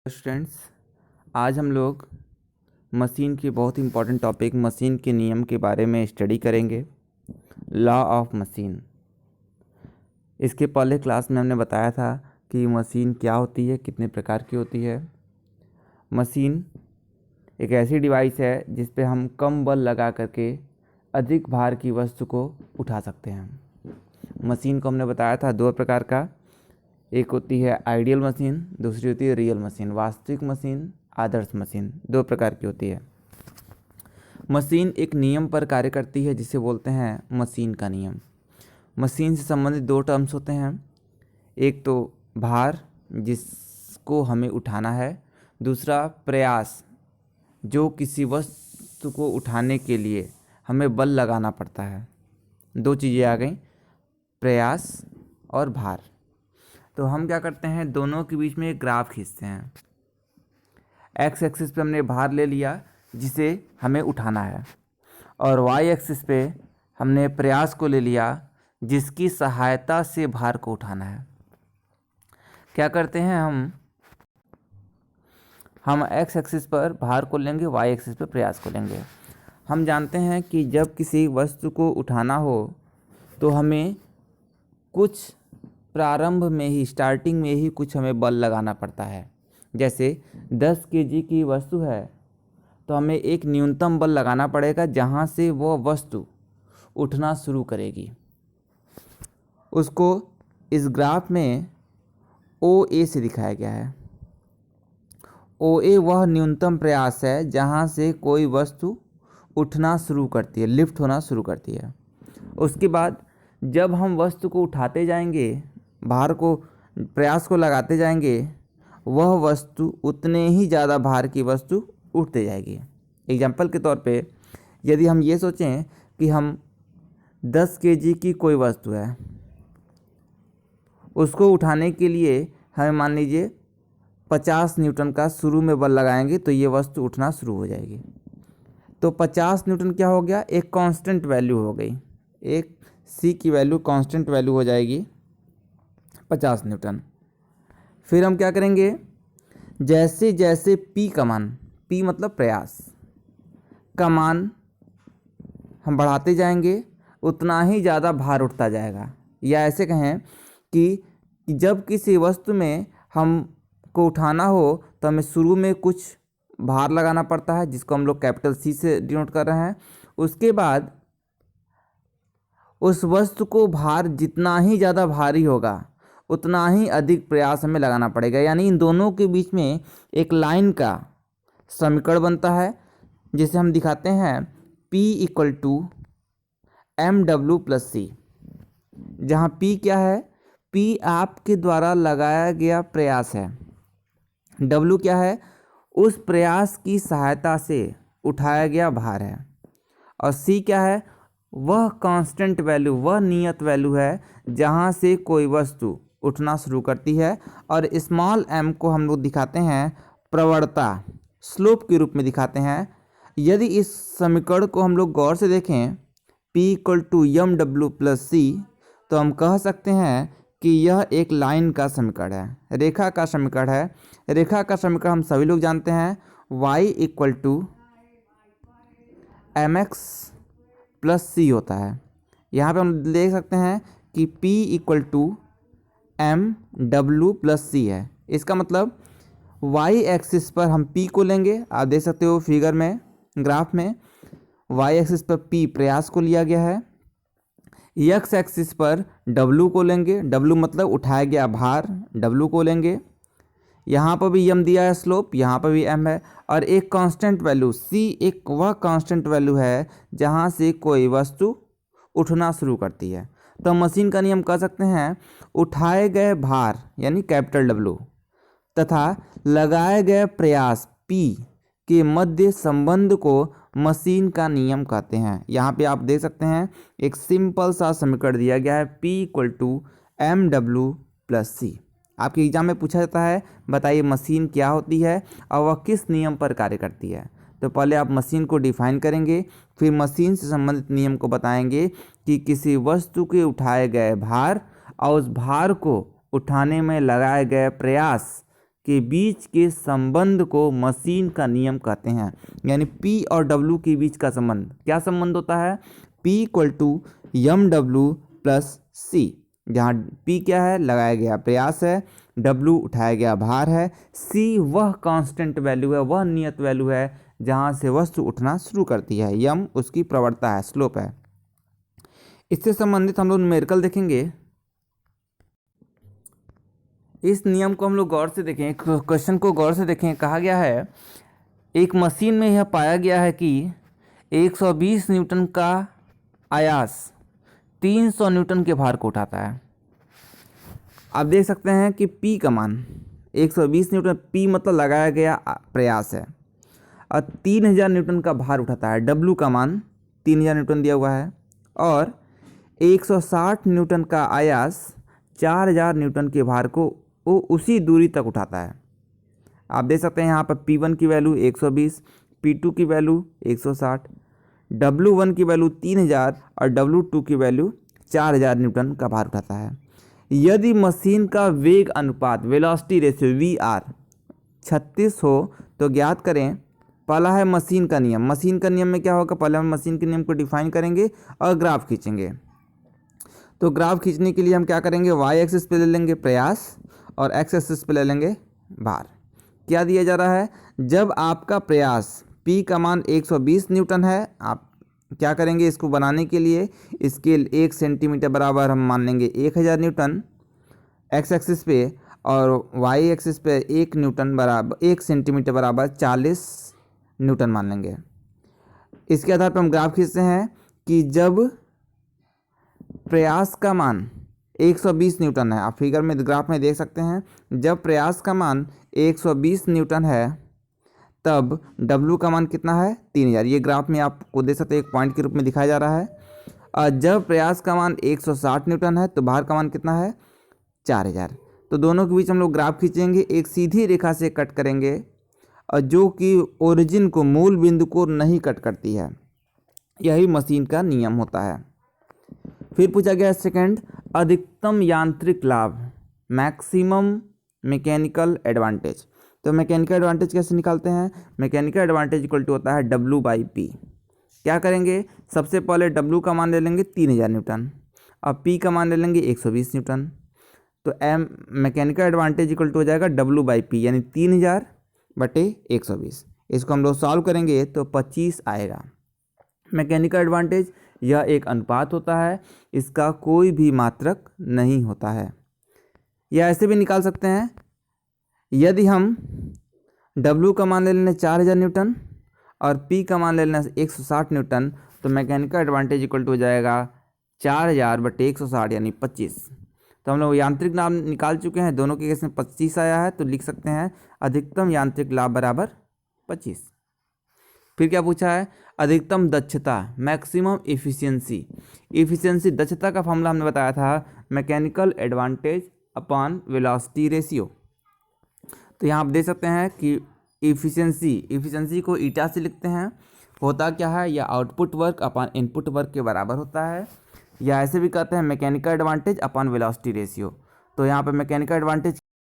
Students, आज हम लोग मशीन के बहुत ही इम्पोर्टेंट टॉपिक मशीन के नियम के बारे में स्टडी करेंगे। Law of machine. इसके पहले क्लास में हमने बताया था कि मशीन क्या होती है, कितने प्रकार की होती है। मशीन एक ऐसी डिवाइस है जिस पे हम कम बल लगा करके अधिक भार की वस्तु को उठा सकते हैं। मशीन को हमने बताया था दो प्रकार का, एक होती है आइडियल मशीन, दूसरी होती है रियल मशीन। वास्तविक मशीन, आदर्श मशीन, दो प्रकार की होती है। मशीन एक नियम पर कार्य करती है जिसे बोलते हैं मशीन का नियम। मशीन से संबंधित दो टर्म्स होते हैं, एक तो भार जिसको हमें उठाना है, दूसरा प्रयास जो किसी वस्तु को उठाने के लिए हमें बल लगाना पड़ता है। दो चीज़ें आ गई, प्रयास और भार। तो हम क्या करते हैं, दोनों के बीच में एक ग्राफ खींचते हैं। एक्स एक्सिस पे हमने भार ले लिया जिसे हमें उठाना है, और वाई एक्सिस पे हमने प्रयास को ले लिया जिसकी सहायता से भार को उठाना है। क्या करते हैं, हम एक्स एक्सिस पर भार को लेंगे, वाई एक्सिस पर प्रयास को लेंगे। हम जानते हैं कि जब किसी वस्तु को उठाना हो तो हमें कुछ प्रारंभ में ही, स्टार्टिंग में ही कुछ हमें बल लगाना पड़ता है। जैसे 10 केजी की वस्तु है तो हमें एक न्यूनतम बल लगाना पड़ेगा जहाँ से वो वस्तु उठना शुरू करेगी। उसको इस ग्राफ में OA से दिखाया गया है। OA वह न्यूनतम प्रयास है जहाँ से कोई वस्तु उठना शुरू करती है, लिफ्ट होना शुरू करती है। उसके बाद जब हम वस्तु को उठाते जाएंगे, भार को, प्रयास को लगाते जाएंगे, वह वस्तु उतने ही ज़्यादा भार की वस्तु उठते जाएगी। एग्जाम्पल के तौर पे यदि हम ये सोचें कि हम 10 केजी की कोई वस्तु है, उसको उठाने के लिए हमें मान लीजिए 50 न्यूटन का शुरू में बल लगाएंगे तो ये वस्तु उठना शुरू हो जाएगी। तो 50 न्यूटन क्या हो गया, एक कांस्टेंट वैल्यू हो गई, एक C की वैल्यू कांस्टेंट वैल्यू हो जाएगी 50 न्यूटन। फिर हम क्या करेंगे, जैसे जैसे P का मान, P मतलब प्रयास का मान हम बढ़ाते जाएंगे उतना ही ज़्यादा भार उठता जाएगा। या ऐसे कहें कि जब किसी वस्तु में हमको उठाना हो तो हमें शुरू में कुछ भार लगाना पड़ता है जिसको हम लोग कैपिटल C से डिनोट कर रहे हैं। उसके बाद उस वस्तु को भार जितना ही ज़्यादा भारी होगा उतना ही अधिक प्रयास हमें लगाना पड़ेगा। यानी इन दोनों के बीच में एक लाइन का समीकरण बनता है जिसे हम दिखाते हैं P = mw + c, जहाँ P क्या है, P आपके द्वारा लगाया गया प्रयास है, W क्या है, उस प्रयास की सहायता से उठाया गया भार है, और C क्या है, वह कांस्टेंट वैल्यू, वह नियत वैल्यू है जहाँ से कोई वस्तु उठना शुरू करती है। और स्मॉल m को हम लोग दिखाते हैं प्रवणता, स्लोप के रूप में दिखाते हैं। यदि इस समीकरण को हम लोग गौर से देखें, P = mw + c, तो हम कह सकते हैं कि यह एक लाइन का समीकरण है, रेखा का समीकरण है। रेखा का समीकरण हम सभी लोग जानते हैं, y = mx + c होता है। यहाँ पे हम देख सकते हैं कि P = mw + c है। इसका मतलब y एक्सिस पर हम P को लेंगे, आप देख सकते हो फिगर में, ग्राफ में y एक्सिस पर P प्रयास को लिया गया है, x एक्सिस पर W को लेंगे, W मतलब उठाया गया भार, W को लेंगे। यहाँ पर भी m दिया है स्लोप, यहाँ पर भी m है, और एक कांस्टेंट वैल्यू C, एक वह कांस्टेंट वैल्यू है जहाँ से कोई वस्तु उठना शुरू करती है। तो मशीन का नियम कह सकते हैं, उठाए गए भार यानी कैपिटल W तथा लगाए गए प्रयास P के मध्य संबंध को मशीन का नियम कहते हैं। यहाँ पे आप देख सकते हैं एक सिंपल सा समीकरण दिया गया है, P = mw + c। आपके एग्जाम में पूछा जाता है, बताइए मशीन क्या होती है और वह किस नियम पर कार्य करती है। तो पहले आप मशीन को डिफाइन करेंगे, फिर मशीन से संबंधित नियम को बताएंगे कि किसी वस्तु के उठाए गए भार और उस भार को उठाने में लगाए गए प्रयास के बीच के संबंध को मशीन का नियम कहते हैं। यानी P और W के बीच का संबंध, क्या संबंध होता है? P equal to mw plus C, जहाँ P क्या है? लगाया गया प्रयास है, W उठाया गया भार है, C वह कांस्टेंट वैल्यू है, वह नियत वैल्यू है जहाँ से वस्तु उठना शुरू करती है, m उसकी प्रवणता है, स्लोप है। इससे संबंधित हम लोग न्यूमेरिकल देखेंगे। इस नियम को हम लोग गौर से देखें, क्वेश्चन को गौर से देखें। कहा गया है एक मशीन में यह पाया गया है कि 120 न्यूटन का आयास 300 न्यूटन के भार को उठाता है। आप देख सकते हैं कि P का मान 120 न्यूटन, P मतलब लगाया गया प्रयास है, और 3000 न्यूटन का भार उठाता है। W का मान 3000 न्यूटन दिया हुआ है, और 160 न्यूटन का आयास 4000 न्यूटन के भार को वो उसी दूरी तक उठाता है। आप देख सकते हैं यहाँ पर P1 की वैल्यू 120, P2 की वैल्यू 160, W1 की वैल्यू 3000 और W2 की वैल्यू 4000 न्यूटन का भार उठाता है। यदि मशीन का वेग अनुपात वेलोसिटी रेशियो VR 36 हो तो ज्ञात करें। पहला है मशीन का नियम। मशीन का नियम में क्या होगा? पहले हम मशीन के नियम को डिफाइन करेंगे और ग्राफ खींचेंगे। तो ग्राफ खींचने के लिए हम क्या करेंगे? y एक्सिस पे ले लेंगे प्रयास और x एक्सिस पे ले लेंगे भार। क्या दिया जा रहा है? जब आपका प्रयास P का मान 120 न्यूटन है, आप क्या करेंगे? इसको बनाने के लिए स्केल 1 सेंटीमीटर बराबर हम मान लेंगे 1000 न्यूटन x एक्सिस पे, और y एक्सिस पे 1 न्यूटन बराबर 1 सेंटीमीटर बराबर 40 न्यूटन मान लेंगे। इसके आधार पर हम ग्राफ खींचते हैं कि जब प्रयास का मान 120 न्यूटन है, आप फिगर में ग्राफ में देख सकते हैं, जब प्रयास का मान 120 न्यूटन है तब W का मान कितना है? 3000। ये ग्राफ में आपको देख सकते हैं, एक पॉइंट के रूप में दिखाया जा रहा है। और जब प्रयास का मान 160 न्यूटन है तो भार का मान कितना है? 4000। तो दोनों के बीच हम लोग ग्राफ खींचेंगे, एक सीधी रेखा से कट करेंगे, और जो कि ओरिजिन को, मूल बिंदु को नहीं कट करती है। यही मशीन का नियम होता है। फिर पूछा गया सेकंड, अधिकतम यांत्रिक लाभ, मैक्सिमम मैकेनिकल एडवांटेज। तो मैकेनिकल एडवांटेज कैसे निकालते हैं? मैकेनिकल एडवांटेज इक्वल टू होता है W/P। क्या करेंगे? सबसे पहले W का मान ले लेंगे 3000 न्यूटन, और P का मान ले लेंगे 120 न्यूटन। तो मैकेनिकल एडवांटेज इक्वल टू हो जाएगा W/P, यानी 3000/120। इसको हम लोग सॉल्व करेंगे तो 25 आएगा। मैकेनिकल एडवांटेज यह एक अनुपात होता है, इसका कोई भी मात्रक नहीं होता है। या ऐसे भी निकाल सकते हैं, यदि हम W का मान ले लें 4000 न्यूटन और P का मान ले लें 160 न्यूटन, तो मैकेनिकल एडवांटेज इक्वल टू हो जाएगा 4000/160 यानी 25। तो हम लोग यांत्रिक लाभ निकाल चुके हैं, दोनों के केस में 25 आया है, तो लिख सकते हैं अधिकतम यांत्रिक लाभ बराबर 25। फिर क्या पूछा है? अधिकतम दक्षता, मैक्सिमम इफिशियंसी। इफिशियंसी दक्षता का फॉर्मूला हमने बताया था mechanical advantage upon velocity ratio. तो यहाँ आप देख सकते हैं कि इफिशियंसी को ईटा से लिखते हैं। होता क्या है? या output work upon input work के बराबर होता है, या ऐसे भी कहते हैं mechanical advantage upon velocity ratio. तो यहाँ पर मैकेनिकल एडवांटेज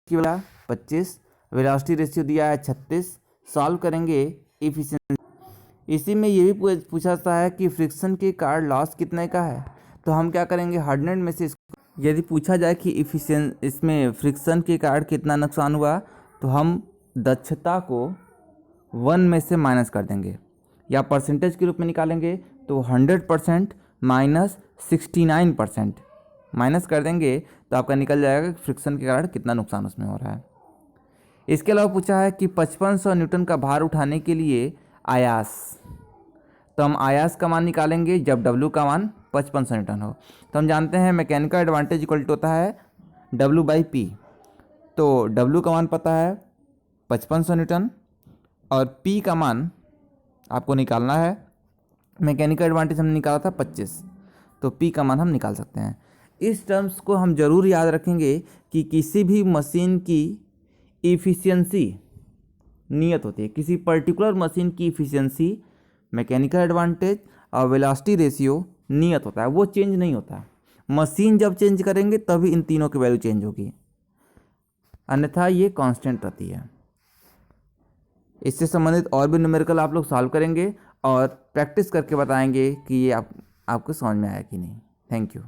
की वैल्यू 25, वेलोसिटी रेशियो दिया है 36। सॉल्व करेंगे इफिशियंसी। इसी में ये भी पूछा जाता है कि फ्रिक्शन के कारण लॉस कितने का है, तो हम क्या करेंगे? 100 में से यदि पूछा जाए कि इसमें फ्रिक्शन के कारण कितना नुकसान हुआ, तो हम दक्षता को 1 में से माइनस कर देंगे, या परसेंटेज के रूप में निकालेंगे तो 100% माइनस 69% माइनस कर देंगे, तो आपका निकल जाएगा कि फ्रिक्शन के कारण कितना नुकसान उसमें हो रहा है। इसके अलावा पूछा है कि 5500 न्यूटन का भार उठाने के लिए आयास, तो हम आयास का मान निकालेंगे जब W का मान 5500 न्यूटन हो। तो हम जानते हैं मैकेनिकल एडवांटेज इक्वल टू होता है W/P। तो W का मान पता है 5500 न्यूटन, और P का मान आपको निकालना है। मैकेनिकल एडवांटेज हमने निकाला था 25, तो P का मान हम निकाल सकते हैं। इस टर्म्स को हम जरूर याद रखेंगे कि किसी भी मशीन की इफिशियंसी नियत होती है, किसी पर्टिकुलर मशीन की इफिशियंसी, मैकेनिकल एडवांटेज और वेलोसिटी रेशियो नियत होता है, वो चेंज नहीं होता। मशीन जब चेंज करेंगे तभी इन तीनों की वैल्यू चेंज होगी। अन्यथा ये कांस्टेंट रहती है। इससे संबंधित और भी न्यूमेरिकल आप लोग सॉल्व करेंगे और प्रैक्टिस करके बताएंगे कि ये आपको समझ में आया कि नहीं। Thank you.